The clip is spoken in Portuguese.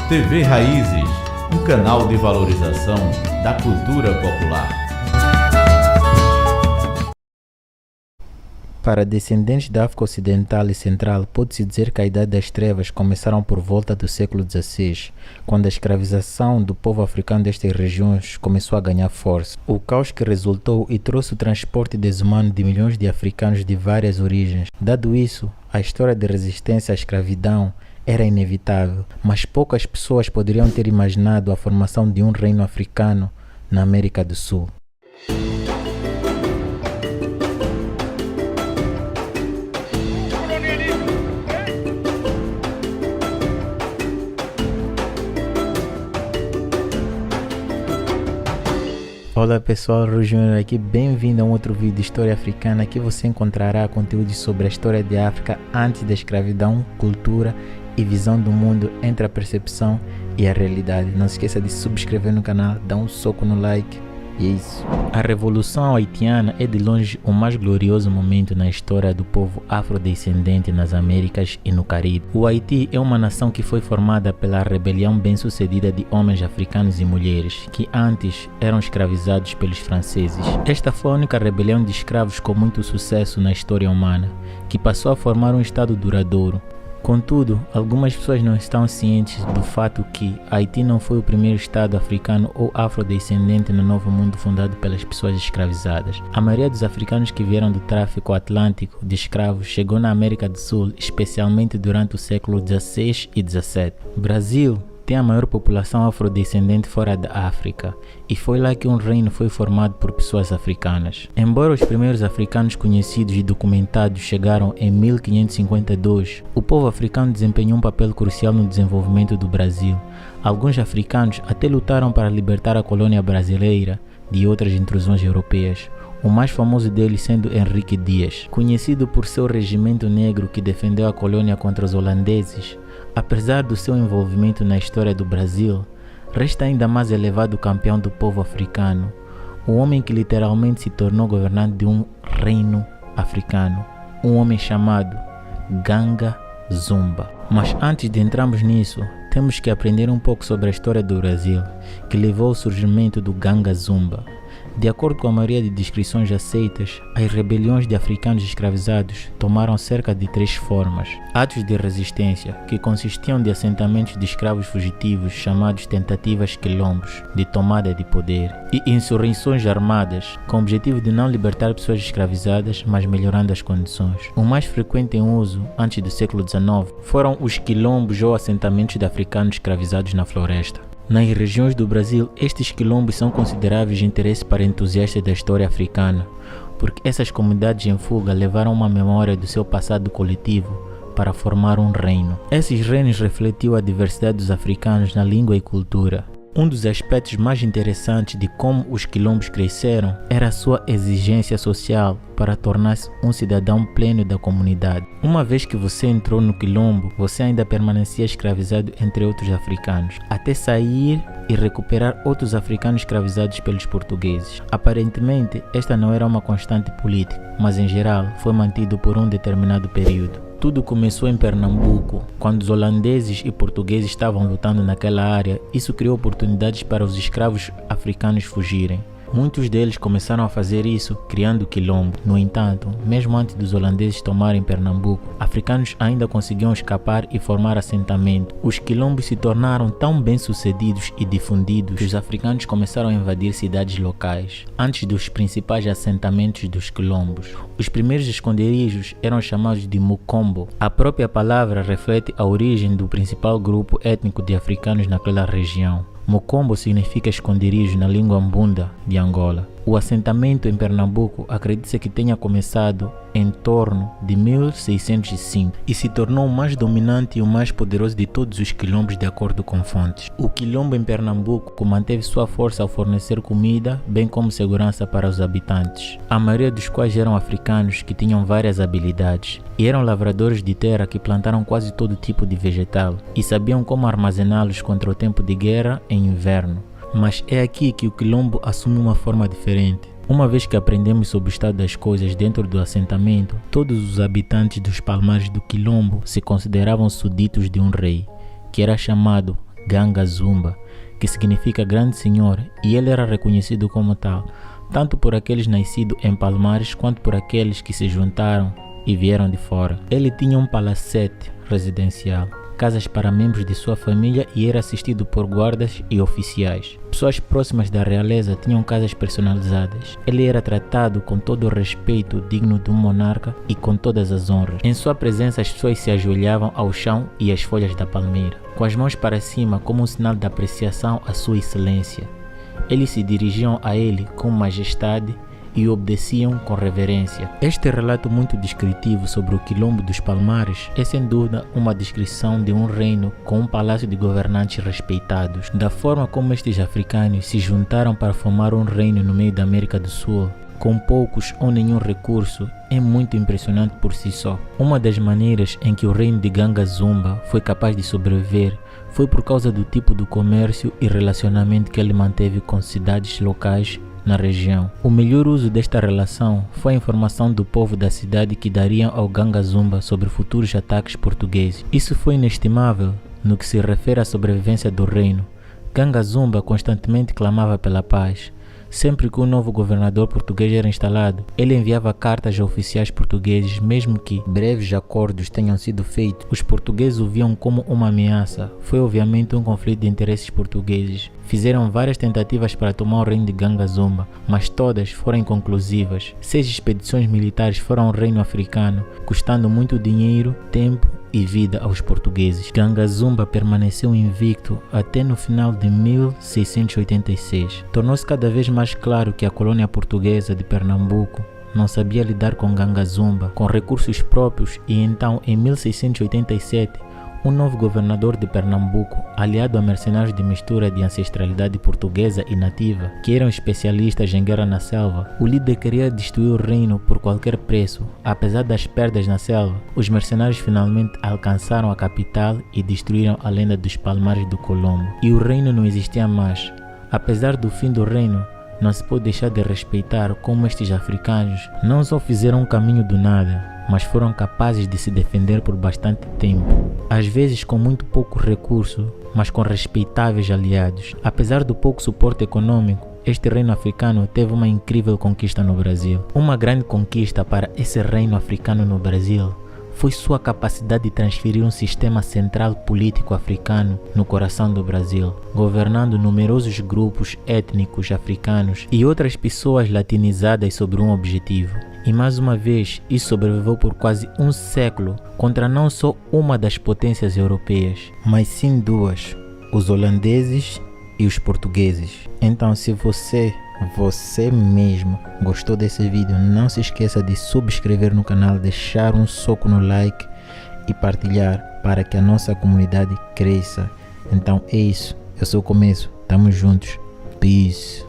TV Raízes, um canal de valorização da cultura popular. Para descendentes da África Ocidental e Central, pode-se dizer que a Idade das Trevas começaram por volta do século XVI, quando a escravização do povo africano destas regiões começou a ganhar força. O caos que resultou e trouxe o transporte desumano de milhões de africanos de várias origens. Dado isso, a história de resistência à escravidão era inevitável, mas poucas pessoas poderiam ter imaginado a formação de um reino africano na América do Sul. Olá pessoal, Rui Júnior aqui, bem-vindo a um outro vídeo de História Africana. Aqui você encontrará conteúdos sobre a história de África antes da escravidão, cultura e visão do mundo entre a percepção e a realidade. Não se esqueça de se subscrever no canal, dar um soco no like e é isso. A Revolução Haitiana é de longe o mais glorioso momento na história do povo afrodescendente nas Américas e no Caribe. O Haiti é uma nação que foi formada pela rebelião bem-sucedida de homens africanos e mulheres, que antes eram escravizados pelos franceses. Esta foi a única rebelião de escravos com muito sucesso na história humana, que passou a formar um estado duradouro. Contudo, algumas pessoas não estão cientes do fato que Haiti não foi o primeiro estado africano ou afrodescendente no Novo Mundo fundado pelas pessoas escravizadas. A maioria dos africanos que vieram do tráfico atlântico de escravos chegou na América do Sul, especialmente durante o século XVI e XVII. Brasil tem a maior população afrodescendente fora da África, e foi lá que um reino foi formado por pessoas africanas. Embora os primeiros africanos conhecidos e documentados chegaram em 1552, o povo africano desempenhou um papel crucial no desenvolvimento do Brasil. Alguns africanos até lutaram para libertar a colônia brasileira de outras intrusões europeias, o mais famoso deles sendo Henrique Dias. Conhecido por seu regimento negro que defendeu a colônia contra os holandeses, apesar do seu envolvimento na história do Brasil, resta ainda mais elevado o campeão do povo africano, o homem que literalmente se tornou governante de um reino africano, um homem chamado Ganga Zumba. Mas antes de entrarmos nisso, temos que aprender um pouco sobre a história do Brasil, que levou ao surgimento do Ganga Zumba. De acordo com a maioria de descrições aceitas, as rebeliões de africanos escravizados tomaram cerca de 3 formas. Atos de resistência, que consistiam de assentamentos de escravos fugitivos chamados tentativas quilombos de tomada de poder, e insurreições armadas, com o objetivo de não libertar pessoas escravizadas, mas melhorando as condições. O mais frequente em uso, antes do século XIX, foram os quilombos ou assentamentos de africanos escravizados na floresta. Nas regiões do Brasil, estes quilombos são consideráveis de interesse para entusiastas da história africana, porque essas comunidades em fuga levaram uma memória do seu passado coletivo para formar um reino. Esses reinos refletiam a diversidade dos africanos na língua e cultura. Um dos aspectos mais interessantes de como os quilombos cresceram era a sua exigência social para tornar-se um cidadão pleno da comunidade. Uma vez que você entrou no quilombo, você ainda permanecia escravizado entre outros africanos, até sair e recuperar outros africanos escravizados pelos portugueses. Aparentemente, esta não era uma constante política, mas em geral foi mantido por um determinado período. Tudo começou em Pernambuco, quando os holandeses e portugueses estavam lutando naquela área. Isso criou oportunidades para os escravos africanos fugirem. Muitos deles começaram a fazer isso, criando quilombo. No entanto, mesmo antes dos holandeses tomarem Pernambuco, africanos ainda conseguiam escapar e formar assentamento. Os quilombos se tornaram tão bem-sucedidos e difundidos que os africanos começaram a invadir cidades locais, antes dos principais assentamentos dos quilombos. Os primeiros esconderijos eram chamados de Mukombo. A própria palavra reflete a origem do principal grupo étnico de africanos naquela região. Mukombo significa esconderijo na língua mbunda de Angola. O assentamento em Pernambuco acredita-se que tenha começado em torno de 1605 e se tornou o mais dominante e o mais poderoso de todos os quilombos de acordo com fontes. O quilombo em Pernambuco manteve sua força ao fornecer comida, bem como segurança para os habitantes, a maioria dos quais eram africanos que tinham várias habilidades e eram lavradores de terra que plantaram quase todo tipo de vegetal e sabiam como armazená-los contra o tempo de guerra em inverno. Mas é aqui que o quilombo assume uma forma diferente. Uma vez que aprendemos sobre o estado das coisas dentro do assentamento, todos os habitantes dos palmares do quilombo se consideravam súditos de um rei, que era chamado Ganga Zumba, que significa grande senhor, e ele era reconhecido como tal, tanto por aqueles nascidos em Palmares quanto por aqueles que se juntaram e vieram de fora. Ele tinha um palacete residencial, casas para membros de sua família e era assistido por guardas e oficiais. Pessoas próximas da realeza tinham casas personalizadas. Ele era tratado com todo o respeito digno de um monarca e com todas as honras. Em sua presença as pessoas se ajoelhavam ao chão e às folhas da palmeira, com as mãos para cima como um sinal de apreciação à sua excelência. Eles se dirigiam a ele com majestade e obedeciam com reverência. Este relato muito descritivo sobre o Quilombo dos Palmares é sem dúvida uma descrição de um reino com um palácio de governantes respeitados. Da forma como estes africanos se juntaram para formar um reino no meio da América do Sul, com poucos ou nenhum recurso, é muito impressionante por si só. Uma das maneiras em que o reino de Ganga Zumba foi capaz de sobreviver foi por causa do tipo de comércio e relacionamento que ele manteve com cidades locais na região. O melhor uso desta relação foi a informação do povo da cidade que dariam ao Ganga Zumba sobre futuros ataques portugueses. Isso foi inestimável no que se refere à sobrevivência do reino. Ganga Zumba constantemente clamava pela paz. Sempre que um novo governador português era instalado, ele enviava cartas a oficiais portugueses, mesmo que breves acordos tenham sido feitos. Os portugueses o viam como uma ameaça. Foi obviamente um conflito de interesses portugueses. Fizeram várias tentativas para tomar o reino de Ganga Zumba, mas todas foram inconclusivas. 6 expedições militares foram ao reino africano, custando muito dinheiro, tempo e vida aos portugueses. Ganga Zumba permaneceu invicto até no final de 1686. Tornou-se cada vez mais claro que a colônia portuguesa de Pernambuco não sabia lidar com Ganga Zumba com recursos próprios e então, em 1687, um novo governador de Pernambuco, aliado a mercenários de mistura de ancestralidade portuguesa e nativa, que eram especialistas em guerra na selva, o líder queria destruir o reino por qualquer preço. Apesar das perdas na selva, os mercenários finalmente alcançaram a capital e destruíram a lenda dos Palmares do Colombo. E o reino não existia mais. Apesar do fim do reino, não se pode deixar de respeitar como estes africanos não só fizeram um caminho do nada, mas foram capazes de se defender por bastante tempo, às vezes com muito pouco recurso, mas com respeitáveis aliados. Apesar do pouco suporte econômico, este reino africano teve uma incrível conquista no Brasil. Uma grande conquista para esse reino africano no Brasil foi sua capacidade de transferir um sistema central político africano no coração do Brasil, governando numerosos grupos étnicos africanos e outras pessoas latinizadas sobre um objetivo. E mais uma vez, isso sobreviveu por quase um século contra não só uma das potências europeias, mas sim duas, os holandeses e os portugueses. Então, se você mesmo gostou desse vídeo, não se esqueça de subscrever no canal, deixar um soco no like e partilhar para que a nossa comunidade cresça. Então é isso, eu sou o Começo, tamo juntos, peace.